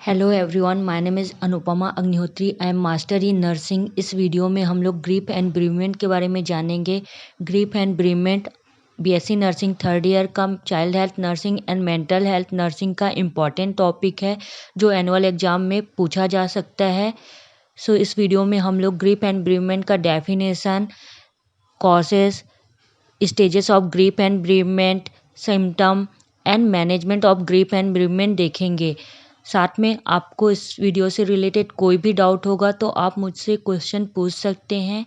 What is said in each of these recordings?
Hello everyone, my name is Anupama Agnihotri. I am master in nursing. इस video में हम लोग ग्रीप एंड ब्रीवमेंट के बारे में जानेंगे। Grief and bereavement BSc nursing third year का child health nursing and mental health nursing का इम्पॉर्टेंट टॉपिक है जो एनुअल एग्जाम में पूछा जा सकता है। सो इस वीडियो में हम लोग ग्रीप एंड ब्रीवमेंट का definition, causes, stages of grief and bereavement, symptom and management of grief and bereavement देखेंगे। साथ में आपको इस वीडियो से रिलेटेड कोई भी डाउट होगा तो आप मुझसे क्वेश्चन पूछ सकते हैं।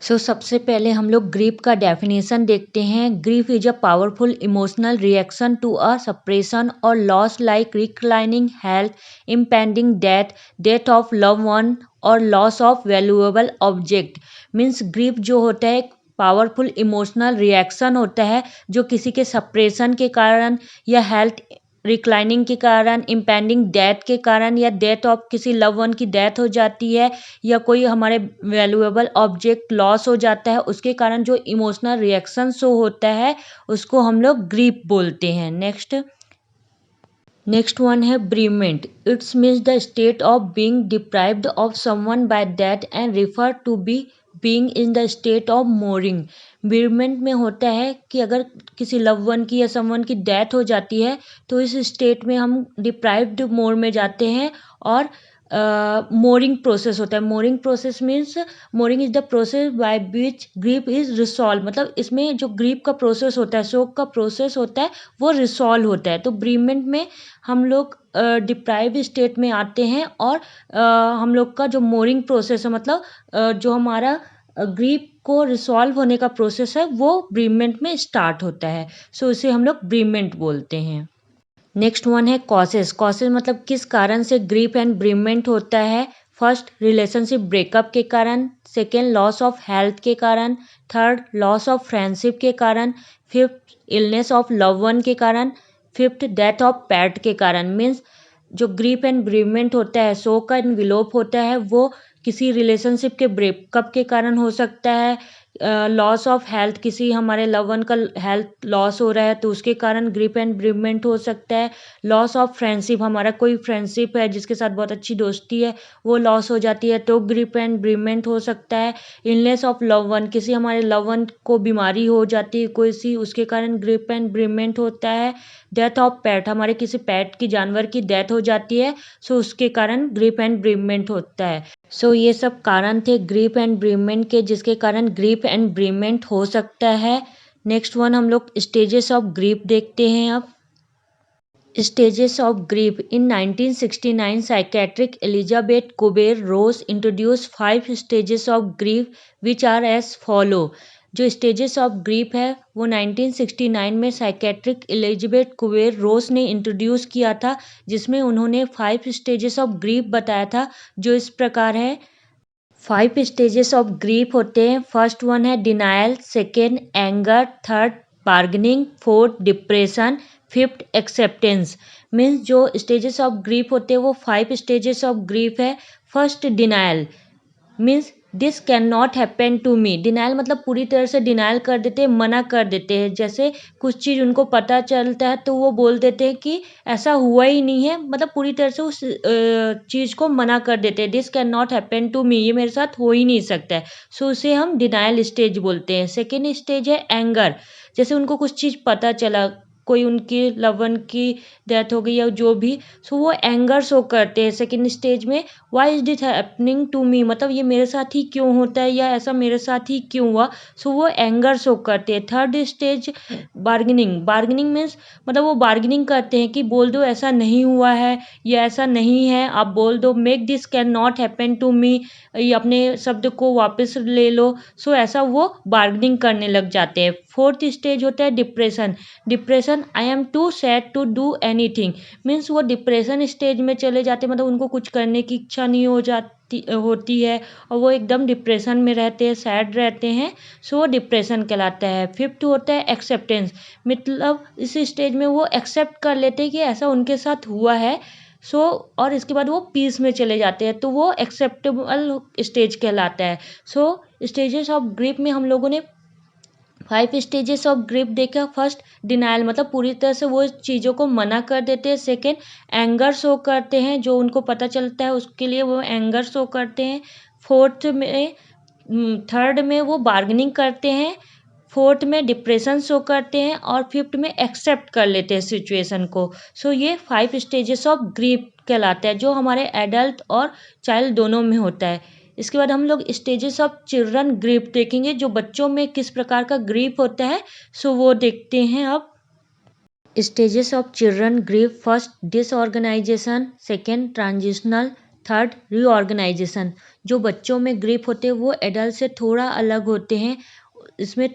सबसे पहले हम लोग ग्रीप का डेफिनेशन देखते हैं। Grief is a powerful emotional reaction to a suppression और loss like reclining health, impending death, death of love one और loss of valuable object. Means grief जो होता है एक पावरफुल इमोशनल रिएक्शन होता है जो किसी के सप्रेशन के कारण या हेल्थ रिक्लाइनिंग के कारण, इम्पेंडिंग डेथ के कारण या डेथ ऑफ किसी लव वन की डेथ हो जाती है या कोई हमारे वैल्यूएबल ऑब्जेक्ट लॉस हो जाता है, उसके कारण जो इमोशनल रिएक्शन शो होता है उसको हम लोग ग्रीप बोलते हैं। नेक्स्ट वन है bereavement. It's means the state of being deprived of someone by death and refer to be being in the state of mourning. Bereavement में होता है कि अगर किसी लव वन की या समवन की डेथ हो जाती है तो इस स्टेट में हम डिप्राइव्ड मोड में जाते हैं और मोरिंग प्रोसेस होता है। Mooring process means mooring is the process by which grip is resolve. मतलब इसमें जो ग्रीप का प्रोसेस होता है, शोक का प्रोसेस होता है, वो रिसॉल्व होता है। तो ब्रीवमेंट में हम लोग डिप्राइव स्टेट में आते हैं और हम लोग का जो मोरिंग प्रोसेस है, मतलब जो हमारा ग्रीप को रिसॉल्व होने का प्रोसेस है वो ब्रीवमेंट में स्टार्ट होता है। इसे हम लोग ब्रीवमेंट बोलते हैं। नेक्स्ट वन है कॉसेस। कॉसेस मतलब किस कारण से ग्रीप एंड ब्रीवमेंट होता है। फर्स्ट, रिलेशनशिप ब्रेकअप के कारण। सेकेंड, लॉस ऑफ हेल्थ के कारण। थर्ड, लॉस ऑफ फ्रेंडशिप के कारण। Fifth, illness of love one के कारण। फिफ्थ, डेथ ऑफ पेट के कारण। मीन्स जो ग्रीप एंड ब्रीवमेंट होता है, शोक का विलोप होता है, वो किसी रिलेशनशिप के ब्रेकअप के कारण हो सकता है। लॉस ऑफ हेल्थ, किसी हमारे लव वन का हेल्थ लॉस हो रहा है तो उसके कारण ग्रीप एंड ब्रीवमेंट हो सकता है। लॉस ऑफ फ्रेंडशिप, हमारा कोई फ्रेंडशिप है जिसके साथ बहुत अच्छी दोस्ती है, वो लॉस हो जाती है तो ग्रीप एंड ब्रीवमेंट हो सकता है। इलनेस ऑफ लव वन, किसी हमारे लव वन को बीमारी हो जाती है कोई सी, उसके कारण ग्रीप एंड ब्रीवमेंट होता है। डेथ ऑफ पेट, हमारे किसी पेट की, जानवर की डेथ हो जाती है, उसके कारण ग्रीप एंड ब्रीवमेंट होता है। ये सब कारण थे ग्रीप एंड ब्रीवमेंट के जिसके कारण ग्रीप एंड ब्रीवमेंट हो सकता है। नेक्स्ट वन हम लोग स्टेजेस ऑफ ग्रीप देखते हैं। अब stages of grief in 1969 psychiatric Elizabeth Kubler Ross introduce 5 stages of grief which are as follow. जो स्टेजेस ऑफ ग्रीप है वो 1969 में साइकेट्रिक एलिजाबेथ कुबेर-रोस ने इंट्रोड्यूस किया था, जिसमें उन्होंने 5 स्टेजेस ऑफ ग्रीप बताया था जो इस प्रकार है। 5 स्टेजेस ऑफ ग्रीप होते हैं। फर्स्ट वन है denial, second anger, third bargaining, fourth depression, fifth acceptance. Means जो स्टेजेस ऑफ ग्रीप होते हैं वो 5 स्टेजेस ऑफ ग्रीप है। First denial means this can not happen to me. Denial मतलब पूरी तरह से डिनायल कर देते हैं, मना कर देते हैं। जैसे कुछ चीज़ उनको पता चलता है तो वो बोल देते हैं कि ऐसा हुआ ही नहीं है, मतलब पूरी तरह से उस चीज़ को मना कर देते हैं। This can not happen to me, ये मेरे साथ हो ही नहीं सकता है। उसे हम डिनायल स्टेज बोलते हैं। सेकेंड स्टेज है एंगर। जैसे उनको कुछ चीज़ पता चला, कोई उनकी लव वन की डेथ हो गई या जो भी, वो एंगर शो करते हैं सेकेंड स्टेज में। Why is this happening to me, मतलब ये मेरे साथ ही क्यों होता है या ऐसा मेरे साथ ही क्यों हुआ। वो एंगर शो करते हैं। Third stage bargaining. Bargaining means मतलब वो बार्गेनिंग करते हैं कि बोल दो ऐसा नहीं हुआ है या ऐसा नहीं है, आप बोल दो, make this can not happen to me, ये अपने शब्द को वापस ले लो। ऐसा वो बार्गेनिंग करने लग जाते हैं। फोर्थ स्टेज होता है depression. Depression, I am too sad to do anything. Means वो डिप्रेशन स्टेज में चले जाते हैं, मतलब उनको कुछ करने की इच्छा नहीं होती है और वो एकदम डिप्रेशन में रहते हैं, सैड रहते हैं। वो डिप्रेशन कहलाता है। फिफ्थ होता है एक्सेप्टेंस। मतलब इस स्टेज में वो एक्सेप्ट कर लेते हैं कि ऐसा उनके साथ हुआ है। और इसके बाद वो पीस में चले जाते हैं, तो वो एक्सेप्टेबल स्टेज कहलाता है। स्टेजेस ऑफ ग्रीप में हम लोगों ने 5 स्टेजेस ऑफ ग्रीफ देखा। फर्स्ट डिनायल, मतलब पूरी तरह से वो चीज़ों को मना कर देते हैं। सेकेंड एंगर शो करते हैं, जो उनको पता चलता है उसके लिए वो एंगर शो करते हैं। फोर्थ में थर्ड में वो बार्गेनिंग करते हैं। फोर्थ में डिप्रेशन शो करते हैं और फिफ्थ में एक्सेप्ट कर लेते हैं सिचुएशन को। सो ये 5 स्टेजेस ऑफ ग्रीफ कहलाता है, जो हमारे एडल्ट और चाइल्ड दोनों में होता है। इसके बाद हम लोग स्टेजेस ऑफ चिल्ड्रन ग्रीफ देखेंगे, जो बच्चों में किस प्रकार का ग्रीफ होता है। सो वो देखते हैं अब। Stages of children grief: first disorganization, second transitional, third reorganization. जो बच्चों में ग्रीफ होते हैं वो एडल्ट से थोड़ा अलग होते हैं। इसमें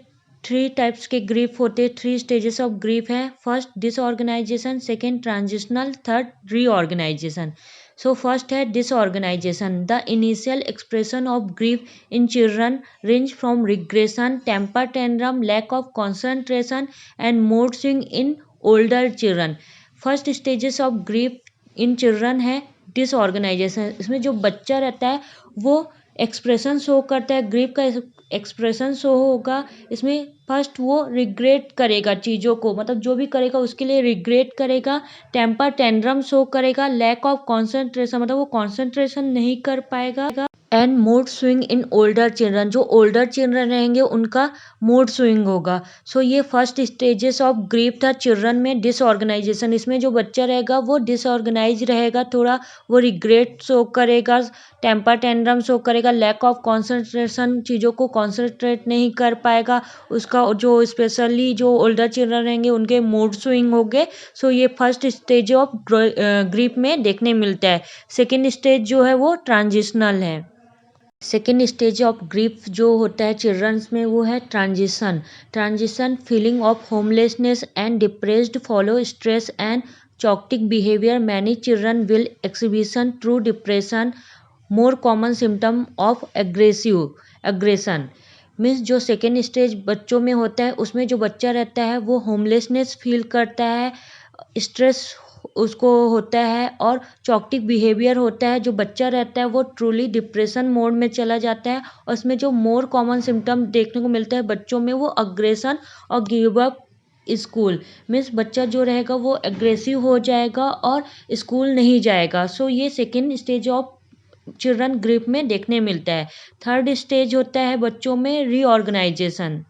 3 टाइप्स के ग्रीफ होते हैं, 3 स्टेजेस ऑफ ग्रीफ हैं। First disorganization, second transitional, third reorganization. So first है disorganization. The initial expression of grief in children range from regression, temper tantrum, lack of concentration and mood swing in older children. First stages of grief in children है disorganization. इसमें जो बच्चा रहता है वो expression show करता है, grief का एक्सप्रेशन शो होगा। इसमें फर्स्ट वो रिग्रेट करेगा चीज़ों को, मतलब जो भी करेगा उसके लिए रिग्रेट करेगा। टेम्पर टेंट्रम शो करेगा। लैक ऑफ कॉन्सेंट्रेशन, मतलब वो कॉन्सेंट्रेशन नहीं कर पाएगा। And mood swing in older children, जो ओल्डर चिल्ड्रन रहेंगे उनका मूड स्विंग होगा। सो ये फर्स्ट स्टेजेस ऑफ ग्रीफ था चिल्ड्रन में डिसऑर्गेनाइजेशन। इसमें जो बच्चा रहेगा वो डिसऑर्गेनाइज रहेगा थोड़ा, वो रिग्रेट शो करेगा, टेम्पर टेंट्रम शो करेगा, लैक ऑफ कॉन्सेंट्रेशन, चीज़ों को कॉन्सेंट्रेट नहीं कर पाएगा उसका। जो स्पेशली जो ओल्डर चिल्ड्रन रहेंगे उनके मूड स्विंग हो गए। सो ये फर्स्ट स्टेज ऑफ ग्रीफ में देखने मिलता है। सेकेंड स्टेज जो है वो ट्रांजिशनल है। सेकेंड स्टेज ऑफ ग्रीफ जो होता है चिल्ड्रंस में वो है transition. Transition feeling of homelessness and depressed follow stress and chaotic behaviour. Many children will exhibition true depression, more common symptom of aggression. Means जो सेकेंड स्टेज बच्चों में होता है उसमें जो बच्चा रहता है वो होमलेसनेस फील करता है, स्ट्रेस उसको होता है और चॉक्टिक बिहेवियर होता है। जो बच्चा रहता है वो ट्रूली डिप्रेशन मोड में चला जाता है। और उसमें जो मोर कॉमन सिम्टम देखने को मिलता है बच्चों में वो अग्रेशन और गिव अप स्कूल। मीन्स बच्चा जो रहेगा वो एग्रेसिव हो जाएगा और स्कूल नहीं जाएगा। सो ये second stage of children grief में देखने मिलता है। थर्ड स्टेज होता है बच्चों में reorganisation.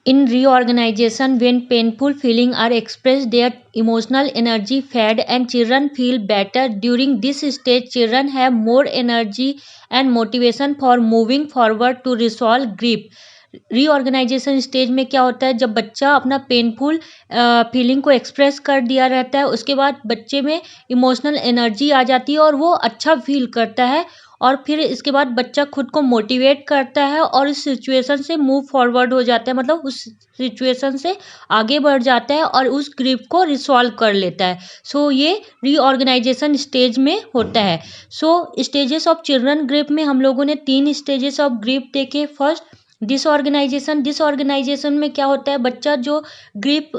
In reorganization, when painful feelings are expressed, their emotional energy fed and children feel better. During this stage, children have more energy and motivation for moving forward to resolve grief. Reorganization stage में क्या होता है, जब बच्चा अपना painful feeling को express कर दिया रहता है उसके बाद बच्चे में इमोशनल एनर्जी आ जाती है और वो अच्छा फील करता है। और फिर इसके बाद बच्चा खुद को मोटिवेट करता है और इस सिचुएशन से मूव फॉरवर्ड हो जाता है, मतलब उस सिचुएशन से आगे बढ़ जाता है और उस ग्रीफ को रिसॉल्व कर लेता है। सो ये रीऑर्गेनाइजेशन स्टेज में होता है। सो स्टेजेस ऑफ चिल्ड्रन ग्रीफ में हम लोगों ने 3 स्टेजेस ऑफ ग्रीफ देखे। फर्स्ट डिसऑर्गेनाइजेशन में क्या होता है, बच्चा जो ग्रीफ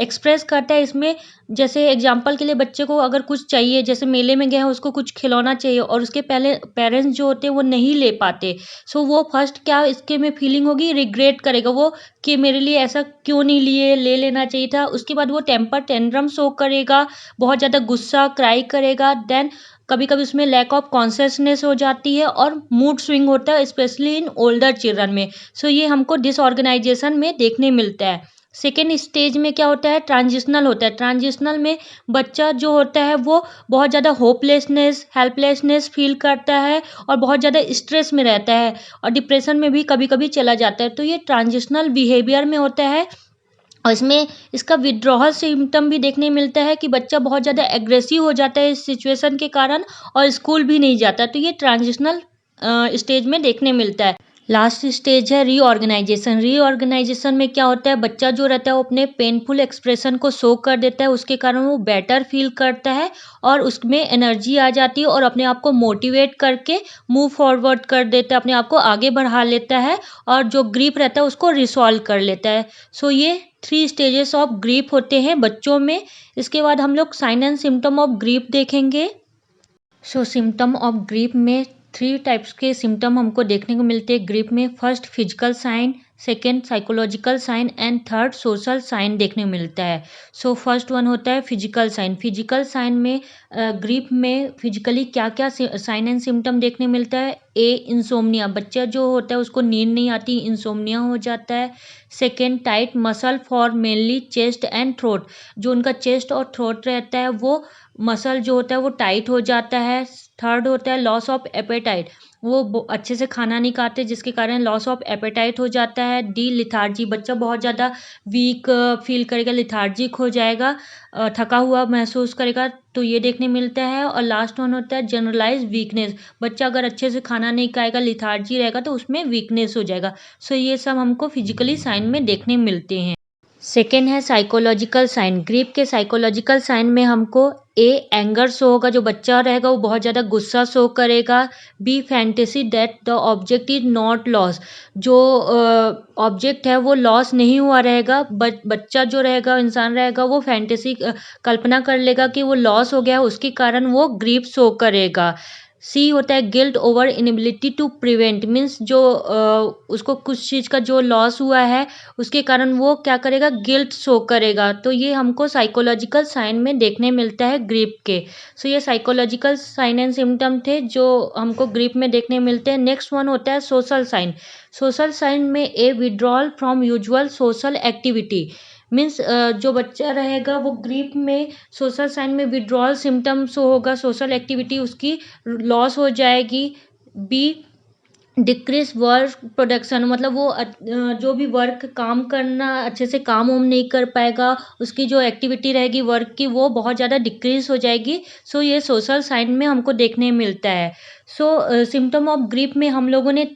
एक्सप्रेस करता है इसमें जैसे एग्जांपल के लिए बच्चे को अगर कुछ चाहिए, जैसे मेले में गए हैं उसको कुछ खिलौना चाहिए और उसके पहले पेरेंट्स जो होते हैं वो नहीं ले पाते। सो वो फर्स्ट क्या इसके में फीलिंग होगी, रिग्रेट करेगा वो कि मेरे लिए ऐसा क्यों नहीं लिए, ले लेना चाहिए था। उसके बाद वो टेम्पर टेंट्रम शो करेगा, बहुत ज़्यादा गुस्सा क्राई करेगा। देन कभी कभी उसमें लैक ऑफ कॉन्शियसनेस हो जाती है और मूड स्विंग होता है स्पेशली इन ओल्डर चिल्ड्रन में। सो ये हमको डिसऑर्गेनाइजेशन में देखने मिलता है। सेकेंड स्टेज में क्या होता है, ट्रांजिशनल होता है। ट्रांजिशनल में बच्चा जो होता है वो बहुत ज़्यादा होपलेसनेस हेल्पलेसनेस फील करता है और बहुत ज़्यादा स्ट्रेस में रहता है और डिप्रेशन में भी कभी कभी चला जाता है। तो ये ट्रांजिशनल बिहेवियर में होता है और इसमें इसका विड्रॉल सिम्टम भी देखने मिलता है कि बच्चा बहुत ज़्यादा एग्रेसिव हो जाता है इस सिचुएशन के कारण और स्कूल भी नहीं जाता। तो ये ट्रांजिशनल स्टेज में देखने मिलता है। लास्ट स्टेज है रीऑर्गेनाइजेशन। रीऑर्गेनाइजेशन में क्या होता है, बच्चा जो रहता है वो अपने पेनफुल एक्सप्रेशन को शो कर देता है, उसके कारण वो बेटर फील करता है और उसमें एनर्जी आ जाती है और अपने आप को मोटिवेट करके मूव फॉरवर्ड कर देता है, अपने आप को आगे बढ़ा लेता है और जो ग्रीफ रहता है उसको रिसॉल्व कर लेता है। सो ये 3 स्टेजेस ऑफ ग्रीफ होते हैं बच्चों में। इसके बाद हम लोग sign and symptom of grief देखेंगे। सो सिम्टम ऑफ ग्रीफ में 3 टाइप्स के सिम्टम हमको देखने को मिलते हैं ग्रीफ में। First physical sign, second psychological sign and third social sign देखने मिलता है। सो फर्स्ट वन होता है फिजिकल साइन। फिजिकल साइन में ग्रीप में फिजिकली क्या क्या साइन एंड सिम्टम देखने मिलता है। ए इंसोम्निया, बच्चा जो होता है उसको नींद नहीं आती, इंसोम्निया हो जाता है। Second tight muscle for mainly chest and throat, जो उनका चेस्ट और थ्रोट रहता है वो मसल जो होता है वो टाइट हो जाता है। थर्ड होता है लॉस ऑफ एपेटाइट, वो अच्छे से खाना नहीं खाते जिसके कारण लॉस ऑफ एपेटाइट हो जाता है। डी लिथार्जी, बच्चा बहुत ज़्यादा वीक फील करेगा, लिथार्जिक हो जाएगा, थका हुआ महसूस करेगा, तो ये देखने मिलता है। और लास्ट वन होता है जनरलाइज वीकनेस, बच्चा अगर अच्छे से खाना नहीं खाएगा, लिथार्जी रहेगा तो उसमें वीकनेस हो जाएगा। सो ये सब हमको फिजिकली साइन में देखने मिलते हैं। सेकेंड है साइकोलॉजिकल साइन। ग्रीप के साइकोलॉजिकल साइन में हमको ए एंगर शो होगा, जो बच्चा रहेगा वो बहुत ज़्यादा गुस्सा शो करेगा। B fantasy that the object is not loss, जो ऑब्जेक्ट है वो लॉस नहीं हुआ रहेगा, बच्चा जो रहेगा इंसान रहेगा वो फैंटेसी कल्पना कर लेगा कि वो लॉस हो गया है, उसके कारण वो ग्रीप शो करेगा। सी होता है guilt over inability to prevent, means जो उसको कुछ चीज़ का जो लॉस हुआ है उसके कारण वो क्या करेगा, गिल्ट शो करेगा। तो ये हमको साइकोलॉजिकल साइन में देखने मिलता है ग्रीप के। सो ये साइकोलॉजिकल साइन एंड सिम्टम थे जो हमको ग्रीप में देखने मिलते हैं। नेक्स्ट वन होता है सोशल साइन। सोशल साइन में a withdrawal from usual social activity, means जो बच्चा रहेगा वो ग्रीप में सोशल साइन में विड्रॉल सिम्टम्स होगा, सोशल एक्टिविटी उसकी लॉस हो जाएगी। बी डिक्रीज वर्क प्रोडक्शन, मतलब वो जो भी वर्क काम करना अच्छे से काम वाम नहीं कर पाएगा, उसकी जो एक्टिविटी रहेगी वर्क की वो बहुत ज़्यादा डिक्रीज हो जाएगी। सो ये सोशल साइन में हमको देखने मिलता है। सो सिम्टम ऑफ ग्रीप में हम लोगों ने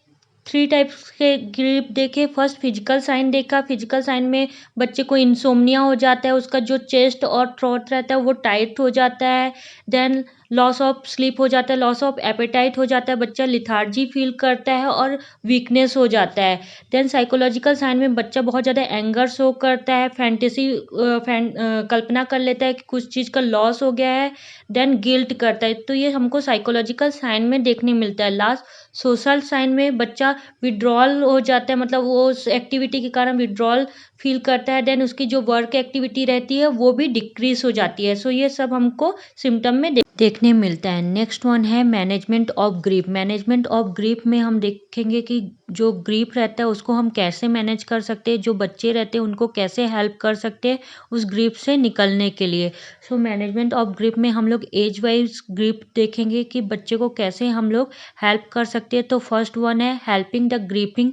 थ्री टाइप्स के ग्रीप देखे। फर्स्ट फिजिकल साइन देखा, फिजिकल साइन में बच्चे को इंसोम्निया हो जाता है, उसका जो चेस्ट और थ्रोट रहता है वो टाइट हो जाता है। देन लॉस ऑफ स्लीप हो जाता है, लॉस ऑफ एपेटाइट हो जाता है, बच्चा लिथार्जी फील करता है और वीकनेस हो जाता है। देन साइकोलॉजिकल साइन में बच्चा बहुत ज़्यादा एंगर शो करता है, फैंटेसी कल्पना कर लेता है कि कुछ चीज़ का लॉस हो गया है। देन गिल्ट करता है, तो ये हमको साइकोलॉजिकल साइन में देखने मिलता है। लास्ट सोशल साइन में बच्चा विड्रॉल हो जाता है, मतलब वो उस एक्टिविटी के कारण विड्रॉल फील करता है। देन उसकी जो वर्क एक्टिविटी रहती है वो भी डिक्रीज हो जाती है। सो ये सब हमको सिम्टम में देखने मिलता है। नेक्स्ट वन है management of grip. Management of grip में हम देखेंगे कि जो ग्रीप रहता है उसको हम कैसे मैनेज कर सकते हैं, जो बच्चे रहते हैं उनको कैसे हेल्प कर सकते हैं उस ग्रीप से निकलने के लिए। सो मैनेजमेंट ऑफ ग्रीप में हम लोग एज वाइज ग्रीप देखेंगे कि बच्चे को कैसे हम लोग हेल्प कर सकते हैं। तो फर्स्ट वन है helping the grieving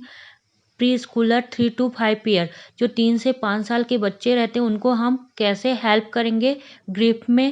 preschooler 3 to 5 year, जो 3 से 5 साल के बच्चे रहते हैं उनको हम कैसे हेल्प करेंगे ग्रीप में।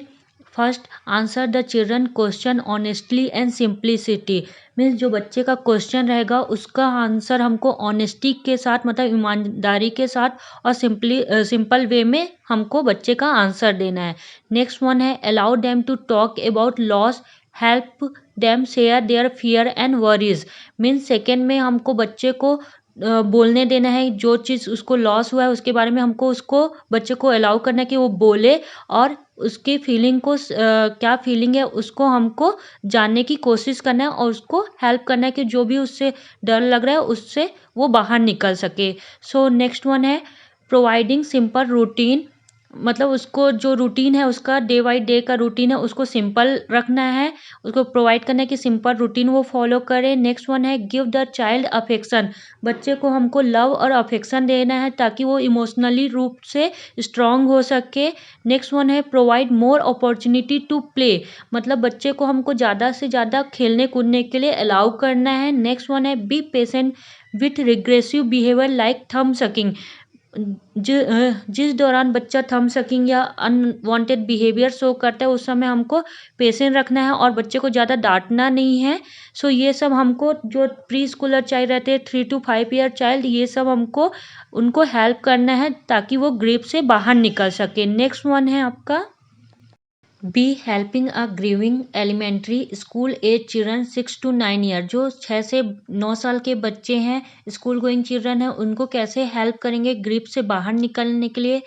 First answer the children question honestly and simplicity, means जो बच्चे का क्वेश्चन रहेगा उसका आंसर हमको ऑनेस्टी के साथ, मतलब ईमानदारी के साथ और सिंपल वे में हमको बच्चे का आंसर देना है। नेक्स्ट वन है allow them to talk about loss, help them share their fear and worries, means second में हमको बच्चे को बोलने देना है, जो चीज़ उसको लॉस हुआ है उसके बारे में हमको उसको बच्चे को अलाउ करना है कि वो बोले और उसकी फीलिंग को क्या फीलिंग है उसको हमको जानने की कोशिश करना है और उसको हेल्प करना है कि जो भी उससे डर लग रहा है उससे वो बाहर निकल सके। सो नेक्स्ट वन है प्रोवाइडिंग सिंपल रूटीन, मतलब उसको जो रूटीन है उसका डे बाई डे का रूटीन है उसको सिंपल रखना है, उसको प्रोवाइड करना है कि सिंपल रूटीन वो फॉलो करे। नेक्स्ट वन है गिव द चाइल्ड अफेक्शन, बच्चे को हमको लव और अफेक्शन देना है ताकि वो इमोशनली रूप से स्ट्रांग हो सके। नेक्स्ट वन है provide more opportunity to play, मतलब बच्चे को हमको ज़्यादा से ज़्यादा खेलने कूदने के लिए अलाउ करना है। नेक्स्ट वन है be patient with regressive behaviour like थम सकिंग, जिस दौरान बच्चा थम सकिंग या अनवांटेड बिहेवियर शो करता है उस समय हमको पेशेंस रखना है और बच्चे को ज़्यादा डांटना नहीं है। सो ये सब हमको जो प्री स्कूलर चाइल्ड रहते हैं 3 to 5 ईयर चाइल्ड, ये सब हमको उनको हेल्प करना है ताकि वो ग्रिप से बाहर निकल सके। नेक्स्ट वन है आपका B helping a grieving elementary school age children 6 to 9 year, जो 6 से 9 साल के बच्चे हैं, स्कूल गोइंग चिल्ड्रन हैं, उनको कैसे हेल्प करेंगे ग्रिप से बाहर निकलने के लिए।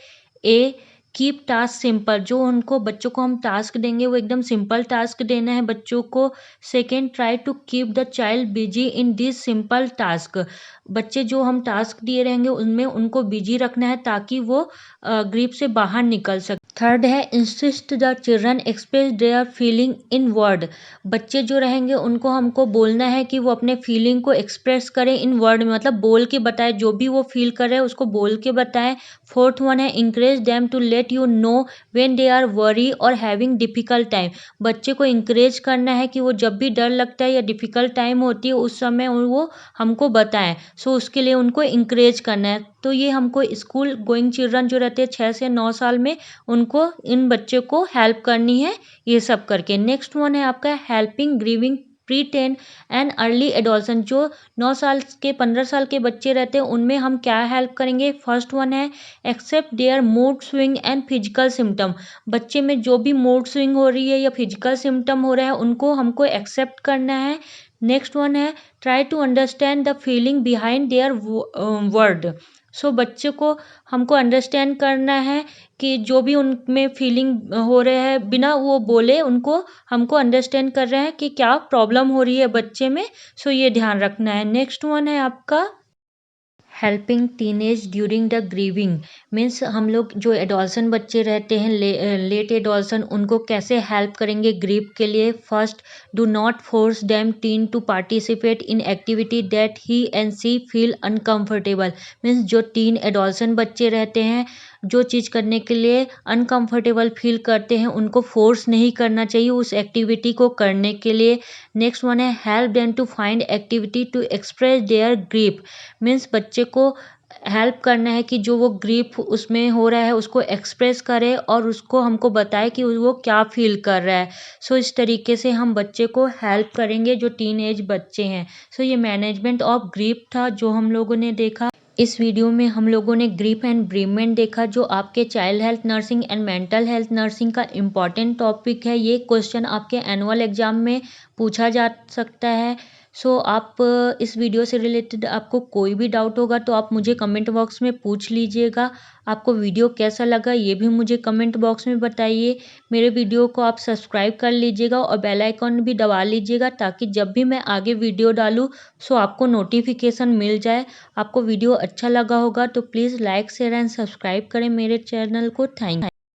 ए कीप टास्क सिंपल, जो उनको बच्चों को हम टास्क देंगे वो एकदम सिंपल टास्क देना है बच्चों को। Second, try to keep the child busy in this simple task, बच्चे जो हम टास्क दिए रहेंगे उनमें उनको बिजी रखना है ताकि वो ग्रिप से बाहर निकल सके। थर्ड है, insist the children express their feeling in word, बच्चे जो रहेंगे उनको हमको बोलना है कि वो अपने फीलिंग को एक्सप्रेस करें इन वर्ड में, मतलब बोल के बताए, जो भी वो फील कर रहे हैं उसको बोल के बताएं। फोर्थ वन है, encourage them to let you know when they are worry or having difficult time, बच्चे को इंकरेज करना है कि वो जब भी डर लगता है या डिफिकल्ट टाइम होती है उस समय वो हमको बताएं। सो उसके लिए उनको इंकरेज करना है। तो ये हमको स्कूल गोइंग चिल्ड्रन जो रहते हैं 6 से 9 साल में, उनको इन बच्चे को हेल्प करनी है ये सब करके। नेक्स्ट वन है आपका helping grieving pre ten and early adolescent, जो 9 साल के 15 साल के बच्चे रहते हैं उनमें हम क्या हेल्प करेंगे। फर्स्ट वन है accept their mood swing and physical symptom, बच्चे में जो भी मूड स्विंग हो रही है या फिजिकल सिम्टम हो रहा है उनको हमको एक्सेप्ट करना है। नेक्स्ट वन है try to understand the feeling behind their word, so बच्चे को हमको अंडरस्टैंड करना है कि जो भी उनमें फीलिंग हो रहे हैं बिना वो बोले उनको हमको अंडरस्टैंड कर रहे हैं कि क्या प्रॉब्लम हो रही है बच्चे में। सो ये ध्यान रखना है। नेक्स्ट वन है आपका helping teenage during the grieving, means हम लोग जो एडोलसन बच्चे रहते हैं लेट एडोलसन उनको कैसे हेल्प करेंगे ग्रीव के लिए। First, do not force them teen to participate in activity that he and she feel uncomfortable, means जो टीन एडोलसन बच्चे रहते हैं जो चीज़ करने के लिए अनकंफर्टेबल फील करते हैं उनको फोर्स नहीं करना चाहिए उस एक्टिविटी को करने के लिए। नेक्स्ट वन है help them to find activity to express their grief, means बच्चे को हेल्प करना है कि जो वो ग्रीफ उसमें हो रहा है उसको एक्सप्रेस करे और उसको हमको बताए कि वो क्या फील कर रहा है। सो इस तरीके से हम बच्चे को हेल्प करेंगे जो टीन एज बच्चे हैं। सो ये मैनेजमेंट ऑफ ग्रीफ था जो हम लोगों ने देखा। इस वीडियो में हम लोगों ने ग्रीफ एंड ब्रीमेंट देखा जो आपके child health nursing and mental health nursing का इम्पॉर्टेंट टॉपिक है। ये क्वेश्चन आपके एनुअल एग्जाम में पूछा जा सकता है। सो आप इस वीडियो से रिलेटेड आपको कोई भी डाउट होगा तो आप मुझे कमेंट बॉक्स में पूछ लीजिएगा। आपको वीडियो कैसा लगा ये भी मुझे कमेंट बॉक्स में बताइए। मेरे वीडियो को आप सब्सक्राइब कर लीजिएगा और बेल आइकन भी दबा लीजिएगा ताकि जब भी मैं आगे वीडियो डालूँ सो आपको नोटिफिकेशन मिल जाए। आपको वीडियो अच्छा लगा होगा तो please like share and subscribe करें मेरे चैनल को। थैंक